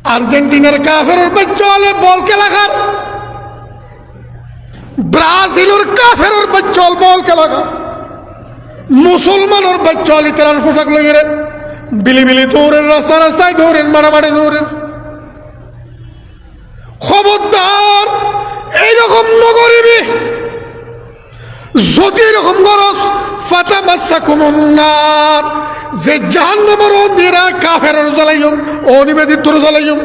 আর্জেন্টিনার কাফেরের বাচ্চা হলে বল খেলা খার, ব্রাজিলের কাফেরের বাচ্চা হল বল খেলা খার, মুসলমানের বাচ্চা হলে তার পোশাক লইয়ে বিলিবিলি দৌড়েন, রাস্তা রাস্তায় দৌড়েন, মারামারি দৌড়েন। খবরদার এইরকম নগরিবি, যদি এরকম গরজ ফাতামাসসাকুমুন নার, যে জাহান্নামের অন্ধেরা কাফেরের জ্বালাইম ও নিবেদিত জ্বালাইম।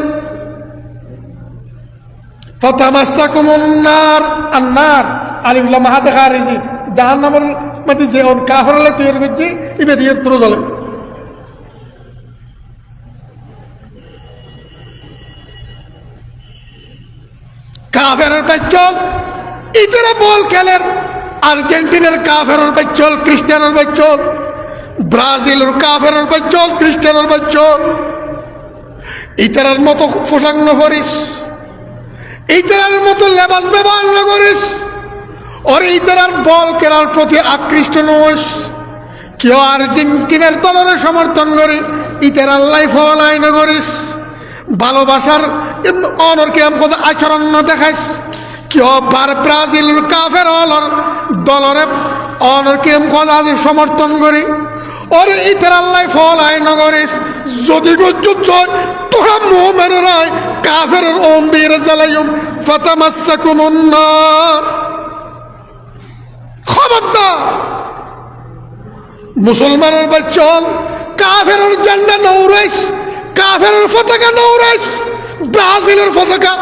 ফাতামাসসাকুমুন নার, আন্নার আলিফ লাম হা দেখা রেজি জাহান্নামের মধ্যে যে কাফেরলে তৈরি করছে নিবেদিত জ্বালাই। কাফেরের বাচ্চল ইতারা বল খেলেন, আর্জেন্টিনার কাফেরের বাচ্চল, খ্রিস্টানের বাচ্চল, ব্রাজিলের কাফেরের বাচ্চল, খ্রিস্টানের বাচ্চল। ইতারার মতো পোশাক না করিস, ইতারার মতো লেবাস ব্যবহার না করিস, ওর ইতারার বল খেলার প্রতি আকৃষ্ট নস। কেউ আর্জেন্টিনার দলের সমর্থন করে ইতারার লাইফ হলাই না করিস, ভালোবাসার অনরকে কথা আচরণ দেখাইস। কেউ বার ব্রাজিলের কাফের হলর দলরে অনরকে কথা সমর্থন করি, ওর ইতার আল্লাহ ফল আয় নগরিস। যদি গজ্জুত তোরা মুমিনরাই কাফের অম্বির জ্বালাইম ফাতামাসসাকুমুন নার। খবরদার মুসলমানের বাচ্চল কাফের ঝান্ডা নৌরাইস, কাফের পতাকা নৌরাইস, ব্রাজিলের পতাকা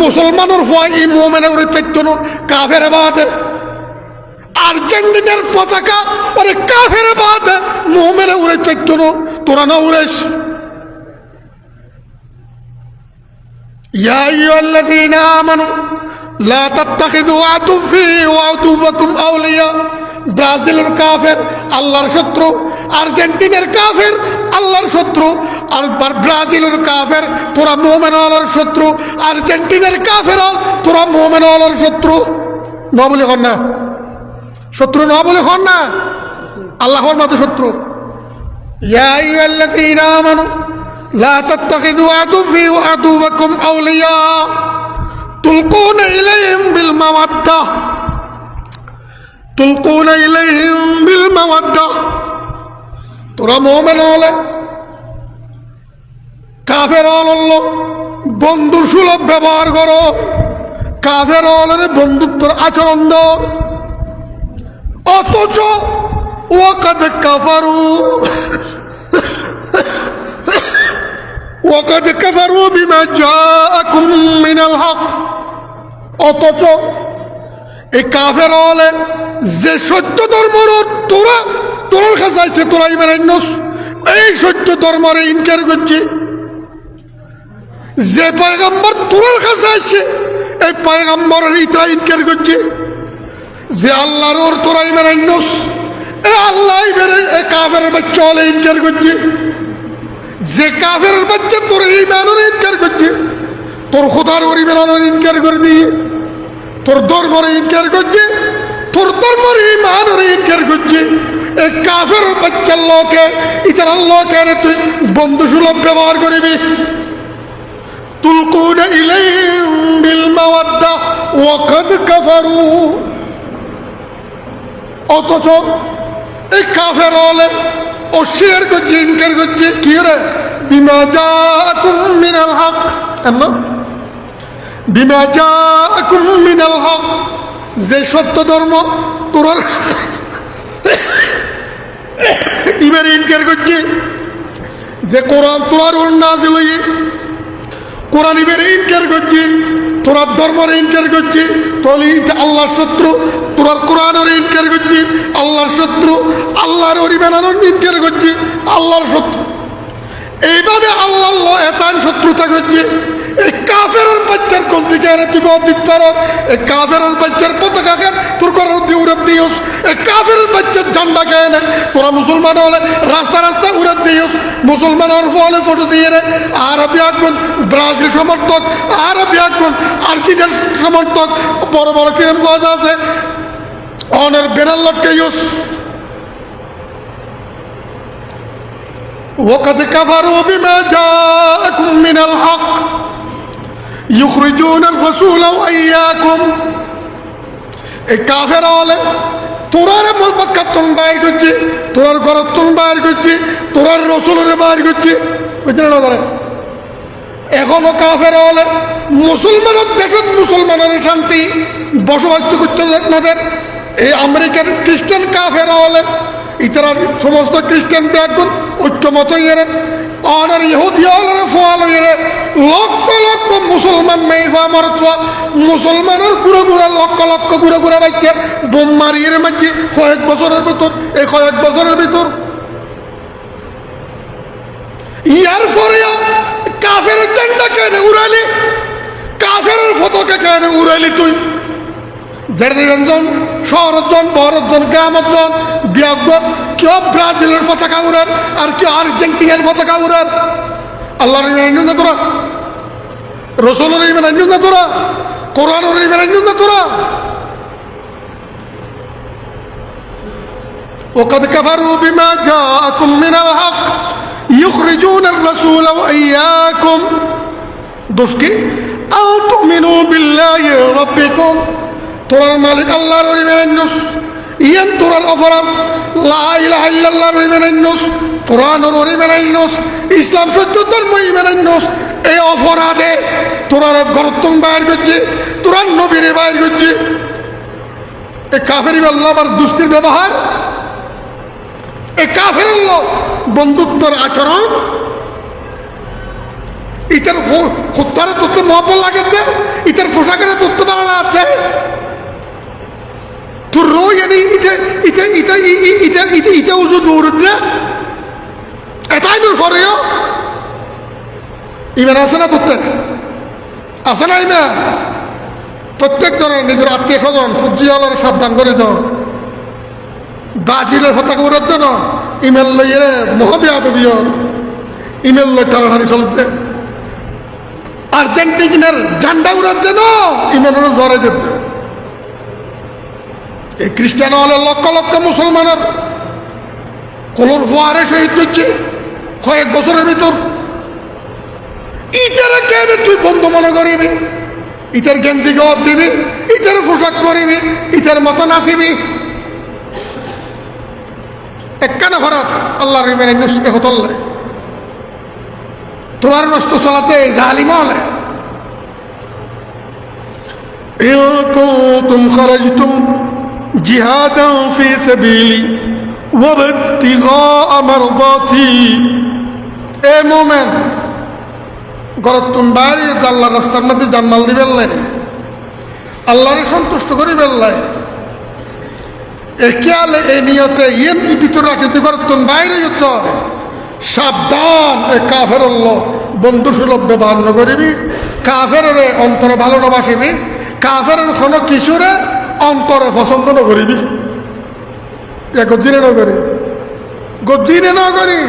মুসলমানের ভয় এই মুমিনের উড়ে থাকতো না, কাফের বাদে। আর্জেন্টিনার পতাকা ওরে কাফের বাদে মুমিনের উড়ে থাকতো না, তোরা না উড়াইস। ইয়া আইয়ুহাল্লাযীনা আমানু লা তাত্তাখিযু আদুওয়ি ওয়া আদুওয়াকুম আউলিয়া। ব্রাজিলের কাফের আল্লাহর শত্রু, আর্জেন্টিনার কাফের আল্লাহর শত্রু, আর ব্রাজিলের কাফের তোরা মুমিন আল্লাহর শত্রু, আর্জেন্টিনার কাফের তোরা মুমিন আল্লাহর শত্রু। ন বলে হন না শত্রু, ন বলে হন না আল্লাহর মতো শত্রু। ইয়া আইয়ুহাল্লাযীনা আমানু লা তাত্তাখিযু আদুওয়ি ওয়া আদুওয়াকুম আউলিয়া তুলকুনা ইলাইহিম বিল মাওয়াদ্দাহ, তুলকুনা ইলাইহিম বিল মাওয়াদ্দাহ। তোরা মুমিন হলে কাফের হল বন্ধু সুলভ ব্যবহার করো, কাফের হলের বন্ধুত্বর আচরণ দাও। অথচ ওয়াকাদ কাফারু ওয়াকাদ কাফারু বিমা জাআকুম মিনাল হক। অথচ এই কাফের হলে যে সত্য ধর্মর তোরা তোরার কাছে আসছে, তোরা ইমান আনস, এই সত্য ধর্মরে ইনকার করছে। যে পয়গম্বর তোরার কাছে আসছে এই পয়গম্বরের ইতরা ইনকার করছে। যে আল্লাহর ওর তোরা ইমান আনস, এই আল্লাহ বেড়ে এই কাফের বাচ্চা হলে ইনকার করছে। যে কাফের বাচ্চা তোর ইমানের ইনকার করছে, তোর খোদার ওর ইমানের ইনকার করে দিয়ে তোর ধর্মরে ইনকার করছে, তোর ধর্মরে ইমানের ইনকার করছে। এই কাফের বাচ্চার লোকে ইতার লোকে তুই বন্ধু সুলভ ব্যবহার করবি। তুলকুনা ইলাইহিম বিল মাওয়াদ্দাহ ওয়াকাদ কাফারু। অথচ এই কাফের হলে অস্বীকার করছে, ইনকার করছে। কি রে? বিমা জাআকুম মিনাল হক, বিমা জাআকুম মিনাল হক, যে সত্য ধর্ম তোর ইবার ইনকার করছে। যে কোরআন তোরার ওর নাজিল হয়ে কোরআন ইবার ইনকার করছে, তোরার ধর্মের ইনকার করছে, তাহলে আল্লাহর শত্রু। তোরার কোরআনের ইনকার করছে, আল্লাহর শত্রু। আল্লাহর ওরি বানানোর ইনকার করছে, আল্লাহর শত্রু। এইভাবে আল্লাহ এতান শত্রুতা করছে। এই কাফের বাচ্চার কোন দিকে এনে তুই দিচ্ছার, এই কাফের বাচ্চার পতাকা কেন তোর করার দিয়ে উড়ে দিওস, এই কাফের বাচ্চার ঝান্ডা কেন তোরা মুসলমান হলে রাস্তা রাস্তা উড়ে দিওস। মুসলমান হওয়ার ফলে ফটো দিয়ে রে আরবি আগুন, ব্রাজিল সমর্থক, আরবি আগুন, আর্জেন্টিনার সমর্থক, বড় বড় কিরম কথা আছে অনের বেনার লটকে ইউস। ওয়াকাদ কাফারু বিমা জাআকুম মিনাল হক। ইউখরিজুনার রাসূল ওয়া ইয়াকুম, এই কাফের হলে তোরারে মক্কাতুন বাইর করছে, তোরার ঘরতুন বাইর করছে, তোরার রসুলের বাইর করছে, বুঝলেন না করে। এখনো কাফের হলে মুসলমানের দেশত মুসলমানের শান্তি বসবাস করতে আপনাদের এই আমেরিকার খ্রিস্টান কাফের হলে ইতারা সমস্ত খ্রিস্টান ব্যাগুন ঐক্যমত ইয়ে অনার ইহুদি হলের ফল ইয়ে লক্ষ লক্ষ মুসলমান মেয়েফা মরত্ব মুসলমানের গুঁড়ো গুঁড়া লক্ষ লক্ষ গুঁড়ো গুঁড়া বাইকে বোম মারিয়ে মাঝে কয়েক বছরের ভিতর, এই কয়েক বছরের ভিতর। ইয়ার পরেও কাফের ঝান্ডা কেন উড়ালি, কাফের পতাকা কেন উড়ালি তুই? জেরদিগঞ্জন শহরজন বহরজন গ্রামজন বিয়াকবর কেউ ব্রাজিলের পতাকা উড়ার আর কেউ আর্জেন্টিনার পতাকা উড়ার। আল্লাহর ইমান না তোরা, রসুলের ইমান না তোরা, কোরআনের ইমান না তোরা। وقد كفروا بما جاءكم من الحق يخرجون الرسول وإياكم دوشكي أن تؤمنوا بالله ربكم তোরার মালিক আল্লাহর ইমানুস ইয়ান তোরার অপরাধ লা ইলাহা ইল্লাল্লাহর ইমানুস কোরআনের ইমানুস ইসলাম সত্য ধর্ম ইমানুস এই অপরাধে তোরার গর্তন বাইর করছে, তোরার নবীরে বাইর করছে। এই কাফের আল্লাহ আবার দুস্তির ব্যবহার, এই কাফের আল্লাহ বন্ধুত্বর আচরণ, ইটার খুত্তারে তুলতে মহব্বত লাগেছে, ইটার পোশাকের তুলতে ভালো লাগছে। তোর রোজ এনে ইটা উজু দৌড়ছে, এটাই তোর করেও ইমান আছে না? তোর আছে না ইমান? প্রত্যেক জনের নিজের আত্মীয় স্বজন সূর্যি হলের সাবধান করে দাও। ব্রাজিলের পতাকা উড়ার জন্য ইমেল লইয়ে মহাবিয়াদবিয় ইমেল লই টানাটানি চলছে। আর্জেন্টিনার ঝান্ডা উড়ার জন্য ইমেলের জ্বরে যেতে। এই খ্রিস্টান হলে লক্ষ লক্ষ মুসলমানের কলর ফোয়ারে শহীদ করছে কয়েক বছরের ভিতর। ইটারে কেন তুই বন্ধু মনে করিবি? ইটার গেঞ্জি গপ দিবি, ইটার পোশাক করিবি, ইটার মতো নাচিবি। একখানা ভরাত আল্লাহর হতল্লে তোমার নষ্ট চলাতে জালিমা হলে ইন কুনতুম খারাজতুম জিহাদান ফি সাবিলি ওয়া ইবতিগা মারদাতি। এ মুমিন গরত তুম বাইরে আল্লাহর রাস্তার মধ্যে জান্নাল দিবেন লাই, আল্লাহরে সন্তুষ্ট করিবেন লাই। একেয়ালে এই নিয়তে ইয়েন ভিতরে রাখে তুই করতুন বাইরে যুদ্ধ। সাবধান, এ কাফের বন্ধু সুলভ ব্যবহার ন করিবি, কাফের অন্তরে ভালো না বাসিবি, কাফের কোনো কিছুরে অন্তরে পছন্দ ন করিবি। গদ্দিনে ন করি, গদ্দিনে ন করি।